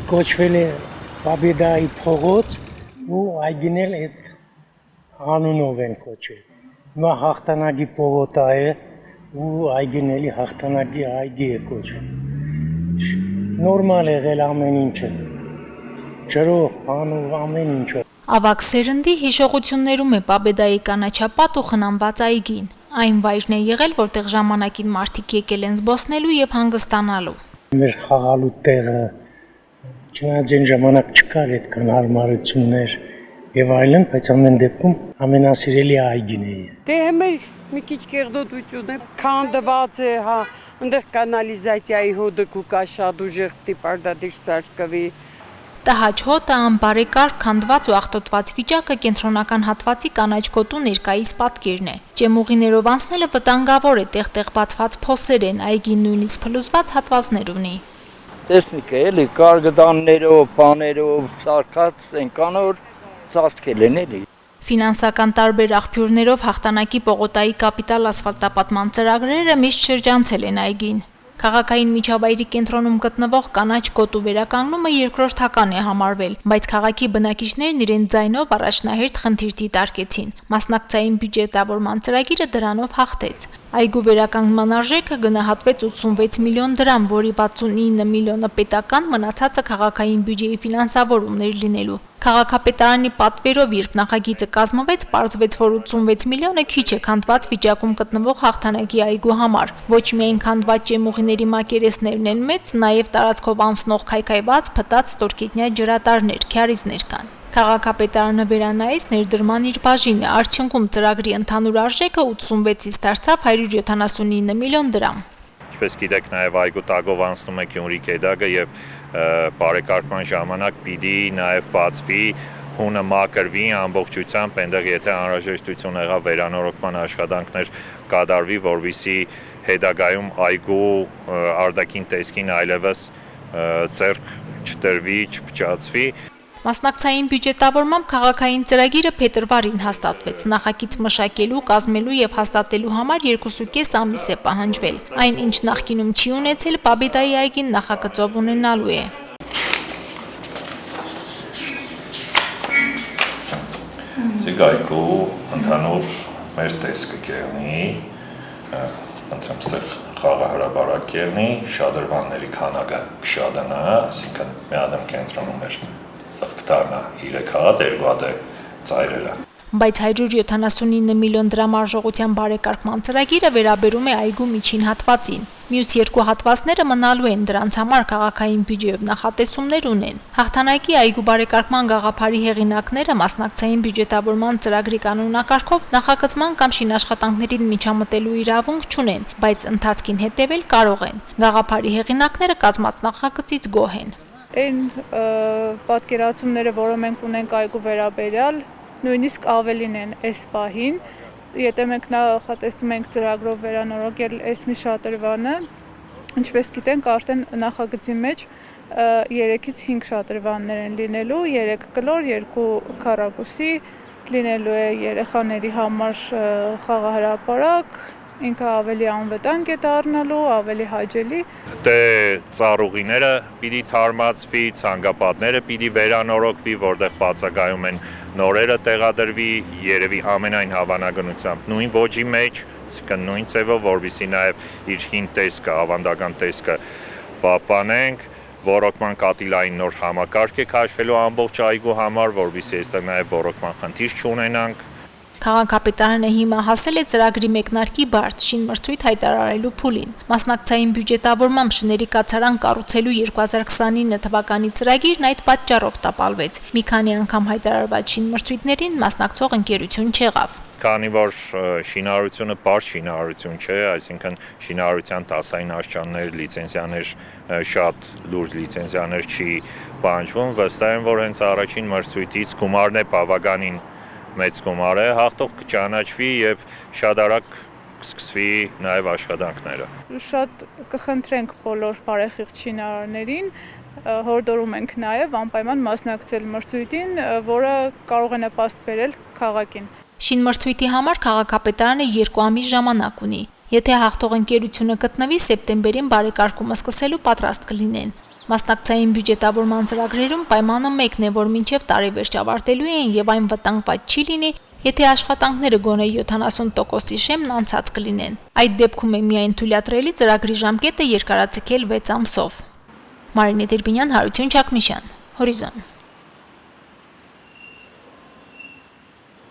կոչվել է Պաբեդայի փողոց ու այգինել այդ անունով են կոչել։ Հիմա հաղթանակի փողոց է ու այգինելի հաղթանակի այգի է կոչվում։ Նորմալ եղել ամեն ինչը։ Ջրող, բանով ամեն ինչը։ Ավագ սերնդի հիշողություններում է Պաբեդայի կանաչապատ ու խնամված այգին։ Այն վայրն է եղել, որտեղ ժամանակին մարդիկ եկել են զբոսնելու եւ հանգստանալու։ Մեր խաղալու տեղը չնայած այն ժամանակ չկար այդքան հարմարություններ եւ այլն, բայց ամեն դեպքում ամենասիրելի այգին է։ Դե մեր մի քիչ կերդոդություն է, քանդված է, հա, այնտեղ կանալիզացիայի հոդը կուկա շատ ուժեղ տիպարդադիշ սարքվի։ Տհաճ հոտը, անբարեկարգ, քանդված ու աղտոտված վիճակը կենտրոնական հատվածի կանաչ գոտու ներկայիս պատկերն է։ Ջեմուղիներով անցնելը վտանգավոր է, տեղ-տեղ բացված փոսեր են, այգին նույնիսկ փլուզված հատվածներ ունի։ Տեսնիք էլի, կարգդաններով, բաներով, սարքած են կանոր ծածկել են էլի։ Ֆինանսական տարբեր աղբյուրներով հաղթանակի պողոտայի կապիտալ ասֆալտապատման ծրագրերը միշտ շրջանցել են այգին։ Քաղաքային միջավայրի կենտրոնում գտնվող կանաչ գոտու վերականգնումը երկրորդական է համարվել, բայց քաղաքի բնակիչներն իրենց ձայնով առաջնահերթ խնդիր դիտարկեցին։ Մասնակցային բյուջետավորման ծրագիրը դրանով հաղթեց։ Այգու վերականգնման արժեքը գնահատվեց 86 միլիոն դրամ, որի 69 միլիոնը պետական, մնացածը քաղաքային բյուջեի ֆինանսավորումներ լինելու։ Քաղաքապետարանի պատվերով, երբ նախագիծը կազմվեց, պարզվեց, որ 86 միլիոնը քիչ է քանդված վիճակում գտնվող հաղթանակի այգու համար։ Ոչ միայն քանդված ջեմուղիների մակերեսներն են մեծ, նաև տարածքով անցնող քայքայված, փտած ստորգետնյա ջրատարներ, քյարիզներ կան։ Քաղաքապետարանը վերանայեց ներդրման իր բաժինը, արդյունքում ծրագրի ընդհանուր արժեքը 86-ից դարձավ 179 միլիոն դրամ։ Ինչպես գիտեք, նաև այգու տակով անցնում է Գյումրի Կեդագը եւ բարեկարգման ժամանակ պիտի նաև բացվի հունը մակրվի ամբողջությամբ, այնտեղ եթե անհրաժեշտություն եղավ վերանորոգման աշխատանքներ կատարվի, որովհետեւ հետագայում այգու արտաքին տեսքին այլևս ձեռք չտրվի, չփչացվի։ Մասնակցային բյուջետավորմամբ քաղաքային ծրագիրը փետրվարին հաստատվեց։ Նախագիծ մշակելու, կազմելու եւ հաստատելու համար 2.5 ամիս է պահանջվել։ Այն, ինչ նախկինում չի ունեցել, Պաբեդայի այգին նախագծով ունենալու է։ Այգու ընդհանուր մեր տեսքը կերնի, ընդհանուր խաղահրաբարակ կերնի, շադրվանների քանակը կշադանա, այսինքն մի ադամ կենտրոնում էր Սաղկտարնա 3 հատ, 2 հատ է ծայրերը։ Բայց 179 միլիոն դրամ արժողության բարեկարգման ծրագիրը վերաբերում է այգու միջին հատվածին։ Մյուս երկու հատվածները մնալու են, դրանց համար քաղաքային բյուջեով նախատեսումներ ունեն։ Հաղթանակի այգու բարեկարգման գաղափարի հեղինակները մասնակցային բյուջետավորման ծրագրի կանոնակարգով նախագծման կամ շինաշխատանքներին միջամտելու իրավունք չունեն, բայց ընթացքին հետևել կարող են։ Գաղափարի հեղինակները կազմած նախագծից գոհ են։ Այն պատկերացումները, որը մենք ունենք այգու վերաբերյալ, նույնիսկ ավելին են այս պահին։ Եթե մենք նախատեսում ենք ծրագրով վերանորոգել այս մի շատրվանը, ինչպես գիտենք, արդեն նախագծի մեջ 3-ից 5 շատրվաններ են լինելու, 3 կլոր, 2 քառակուսի, լինելու է երեխաների համար խաղահրապարակ, ինքը ավելի անվտանգ է դառնալու, ավելի հաճելի։ Դե ծառուղիները պիտի թարմացվի, ցանկապատները պիտի վերանորոգվի, որտեղ բացակայում են նորերը տեղադրվի, երևի ամենայն հավանականությամբ նույն ոճի մեջ, այսինքն նույն ձևով, որովհետեւ նաև իր հին տեսքը, ավանդական տեսքը պահպանենք, ոռոգման կատիլային նոր համակարգ է քաշվելու ամբողջ այգու համար, որովհետեւ այստեղ նաև ոռոգման խնդիր չունենանք։ Քաղաքապետարանը հիմա հասել է ծրագրի մեկնարկի բարդ շինմրցույթ հայտարարելու փուլին։ Մասնակցային բյուջետավորմամբ շների կացարան կառուցելու 2029 թվականի ծրագիրն այդ պատճառով տապալվեց։ Մի քանի անգամ հայտարարված շինմրցույթներին մասնակցող ընկերություն չեղավ։ Քանի որ շինարարությունը բարձ շինարարություն չէ, այսինքն շինարարության դասային աստիճաններ, լիցենզիաներ, շատ լուրջ լիցենզիաներ չի պահանջվում, վստահ եմ, որ հենց առաջին մրցույթից գումարն է բավականին մեծ գումար է, հաղթող կճանաչվի եւ շատ արագ կսկսվի նաեւ աշխատանքները։ Շատ կխնդրենք բոլոր բարեխիղճ շինարարներին, հորդորում ենք նաեւ անպայման մասնակցել մրցույթին, որը կարող է նպաստ բերել քաղաքին։ Շինմրցույթի համար քաղաքապետարանը 2 ամիս ժամանակ ունի։ Եթե հաղթող ընկերությունը գտնվի, սեպտեմբերին բարեկարգումը սկսելու պատրաստ կլինեն։ Մասնակցային բյուջետավորման ծրագրերում պայմանը մեկն է, որ մինչև տարեվերջ ավարտելու են եւ այն վտանգված չի լինի, եթե աշխատանքները գոնե 70%-ի շեմն անցած կլինեն։ Այդ դեպքում է միայն թույլատրելի ծրագրի ժամկետը երկարաձգել 6 ամսով։ Մարինե Տերբինյան, Հարություն Չակմիշյան, Հորիզոն։